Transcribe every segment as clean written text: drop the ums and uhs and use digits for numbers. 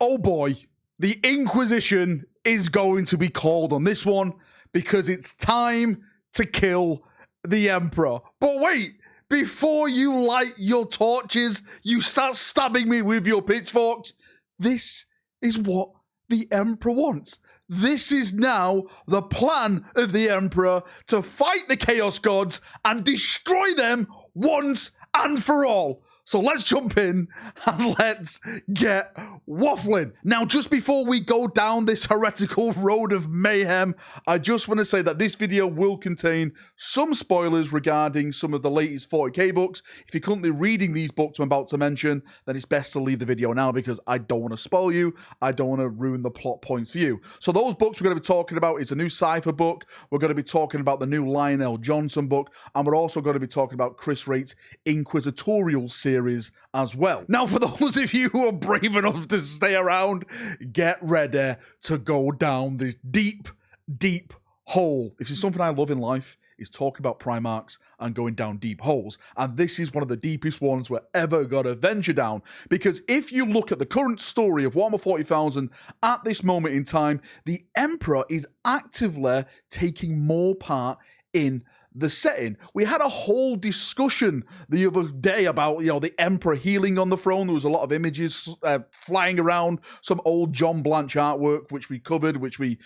Oh boy, the Inquisition is going to be called on this one because it's time to kill the Emperor. But wait, before you light your torches, you start stabbing me with your pitchforks. This is what the Emperor wants. This is now the plan of the Emperor to fight the Chaos Gods and destroy them once and for all. So let's jump in and let's get waffling. Now, just before we go down this heretical road of mayhem, I just want to say that this video will contain some spoilers regarding some of the latest 40k books. If you're currently reading these books I'm about to mention, then it's best to leave the video now because I don't want to spoil you. I don't want to ruin the plot points for you. So those books we're going to be talking about is a new Cypher book. We're going to be talking about the new Lionel Johnson book. And we're also going to be talking about Chris Wright's Inquisitorial series as well. Now, for those of you who are brave enough to stay around, get ready to go down this deep, deep hole. If there's something I love in life, is talking about Primarchs and going down deep holes. And this is one of the deepest ones we're ever going to venture down. Because if you look at the current story of Warhammer 40,000 at this moment in time, the Emperor is actively taking more part in the setting. We had a whole discussion the other day about, the Emperor healing on the throne. There was a lot of images flying around, some old John Blanche artwork, which we covered, which we,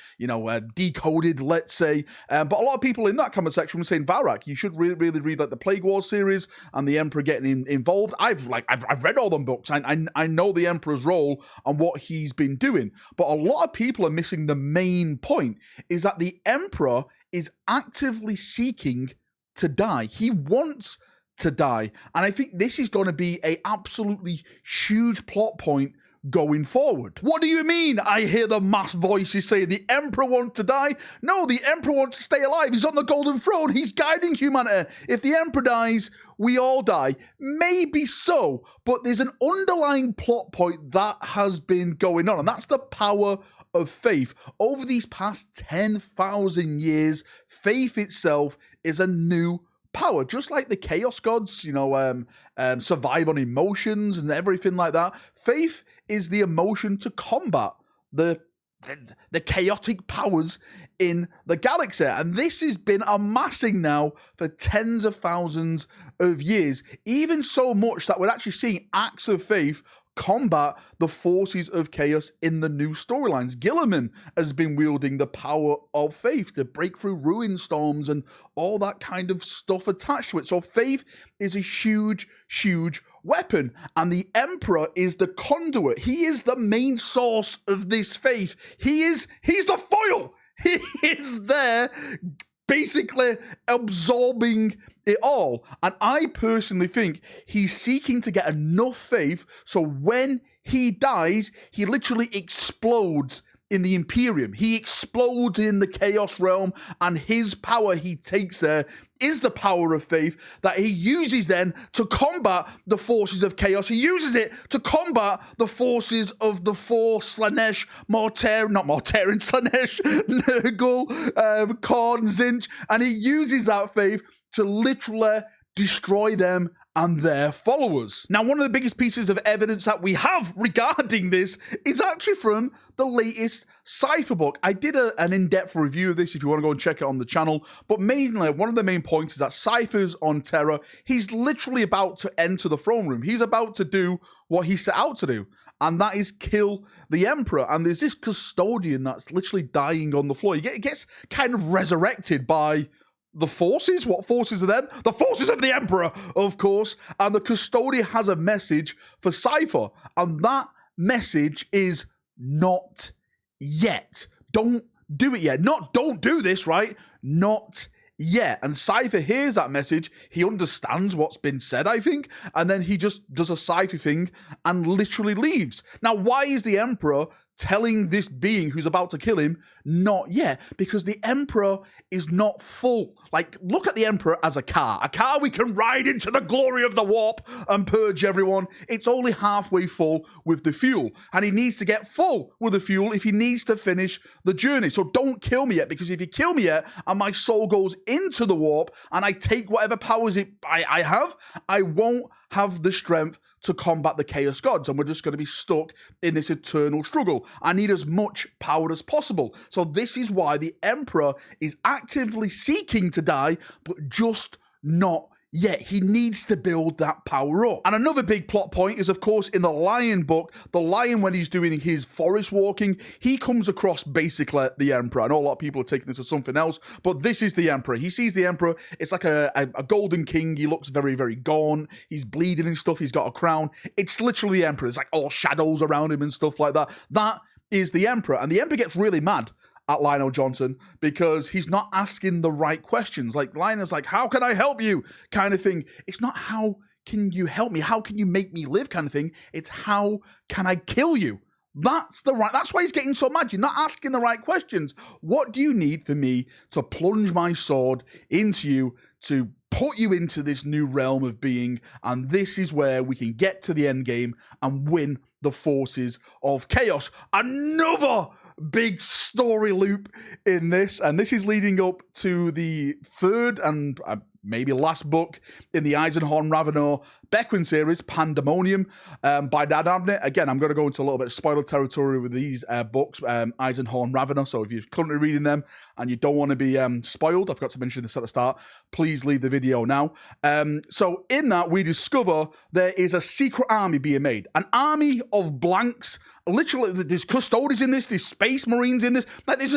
decoded, let's say. But a lot of people in that comment section were saying, Valrak, you should really read like the Plague Wars series and the Emperor getting involved. I've read all them books. I know the Emperor's role and what he's been doing. But a lot of people are missing the main point, is that the Emperor is actively seeking to die. He wants to die. And I think this is going to be an absolutely huge plot point going forward. What do you mean? I hear the mass voices say the Emperor wants to die. No, the Emperor wants to stay alive. He's on the Golden Throne. He's guiding humanity. If the Emperor dies, we all die. Maybe so, but there's an underlying plot point that has been going on, and that's the power of faith. Over these past 10,000 years, faith itself is a new power. Just like the Chaos Gods, survive on emotions and everything like that. Faith is the emotion to combat the chaotic powers in the galaxy. And this has been amassing now for tens of thousands of years. Even so much that we're actually seeing acts of faith combat the forces of chaos in the new storylines. Gilliman has been wielding the power of faith to break through ruin storms and all that kind of stuff attached to it. So faith is a huge, huge weapon, and the Emperor is the conduit. He is the main source of this faith. He's the foil. He is there basically absorbing it all. And I personally think he's seeking to get enough faith so when he dies, he literally explodes in the Imperium. He explodes in the Chaos Realm, and his power he takes there is the power of faith that he uses then to combat the forces of chaos. He uses it to combat the forces of the four Slanesh, Slanesh, Nurgle, Khorne, Tzeentch, and he uses that faith to literally destroy them and their followers. Now, one of the biggest pieces of evidence that we have regarding this is actually from the latest Cypher book. I did an in-depth review of this if you want to go and check it on the channel, but mainly one of the main points is that Cypher's on Terra. He's literally about to enter the throne room. He's about to do what he set out to do, and that is kill the Emperor. And there's this custodian that's literally dying on the floor. He gets kind of resurrected by the forces. What forces are them? The forces of the Emperor, of course. And the custodian has a message for Cypher, and that message is not yet. Don't do it yet. Not don't do this, right? Not yet. And Cypher hears that message. He understands what's been said, I think, and then he just does a Cypher thing and literally leaves. Now, why is the Emperor telling this being who's about to kill him not yet? Because the Emperor is not full. Like, look at the Emperor as a car we can ride into the glory of the warp and purge everyone. It's only halfway full with the fuel, and he needs to get full with the fuel if he needs to finish the journey. So don't kill me yet, because if you kill me yet and my soul goes into the warp and I take whatever powers I have, I won't have the strength to combat the Chaos Gods, and we're just going to be stuck in this eternal struggle. I need as much power as possible. So this is why the Emperor is actively seeking to die, but just not yet. He needs to build that power up. And another big plot point is, of course, in the Lion book, the Lion, when he's doing his forest walking, he comes across basically the Emperor. I know a lot of people are taking this as something else, but this is the Emperor. He sees the Emperor. It's like a golden king. He looks very, very gaunt. He's bleeding and stuff. He's got a crown. It's literally the Emperor. It's like all shadows around him and stuff like that. That is the Emperor. And the Emperor gets really mad at Lionel Johnson because he's not asking the right questions. Like, Lionel's like, how can I help you? Kind of thing. It's not how can you help me? How can you make me live? Kind of thing. It's how can I kill you? That's why he's getting so mad. You're not asking the right questions. What do you need for me to plunge my sword into you, to put you into this new realm of being? And this is where we can get to the end game and win the forces of chaos. Another big story loop in this, and this is leading up to the third and maybe last book in the Eisenhorn Ravenor Beckwin series, Pandemonium, by Dan Abnett. Again, I'm going to go into a little bit of spoiler territory with these books, Eisenhorn Ravenor, so if you're currently reading them and you don't want to be spoiled, I forgot to mention this at the start, please leave the video now. So in that, we discover there is a secret army being made, an army of blanks. Literally, there's custodians in this, there's space marines in this, like there's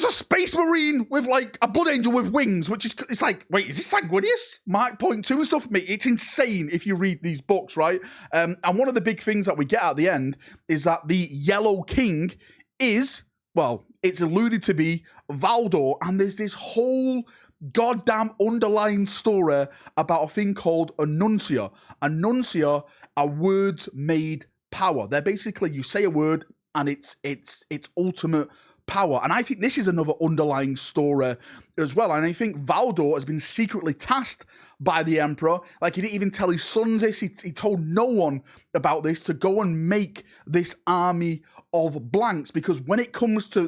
a space marine with like a blood angel with wings, which is, it's like, wait, is this Sanguinius? Mark Point 2 and stuff? Mate, it's insane if you read these books, right? And one of the big things that we get at the end is that the Yellow King is, well, it's alluded to be Valdor, and there's this whole goddamn underlying story about a thing called Annuncia. Annuncia are words made power. They're basically, you say a word and it's ultimate power. And I think this is another underlying story as well. And I think Valdor has been secretly tasked by the Emperor. Like, he didn't even tell his sons this. He told no one about this, to go and make this army of blanks. Because when it comes to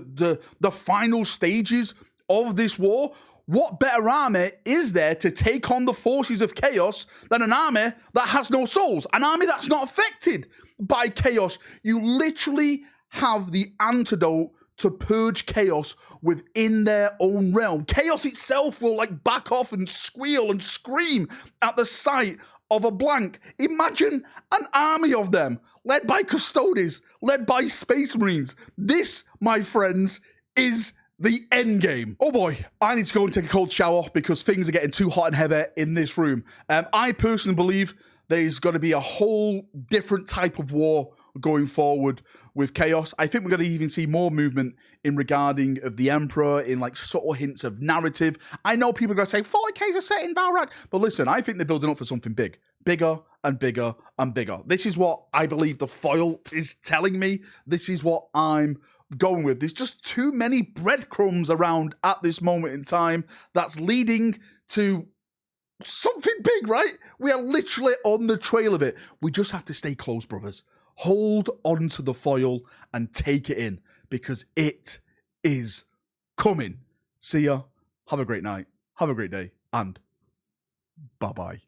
the final stages of this war, what better army is there to take on the forces of chaos than an army that has no souls? An army that's not affected by chaos. You literally have the antidote to purge chaos within their own realm. Chaos itself will like back off and squeal and scream at the sight of a blank. Imagine an army of them, led by custodians, led by space marines. This, my friends, is the end game. Oh boy, I need to go and take a cold shower because things are getting too hot and heavy in this room. I personally believe there's going to be a whole different type of war going forward with chaos. I think we're going to even see more movement in regarding of the Emperor, in like subtle hints of narrative. I know people are going to say 40Ks are set in Valrak, but listen, I think they're building up for something big, bigger and bigger and bigger. This is what I believe the foil is telling me. This is what I'm going with. There's just too many breadcrumbs around at this moment in time that's leading to something big, right? We are literally on the trail of it. We just have to stay close, brothers. Hold on to the foil and take it in, because it is coming. See ya. Have a great night. Have a great day. And bye-bye.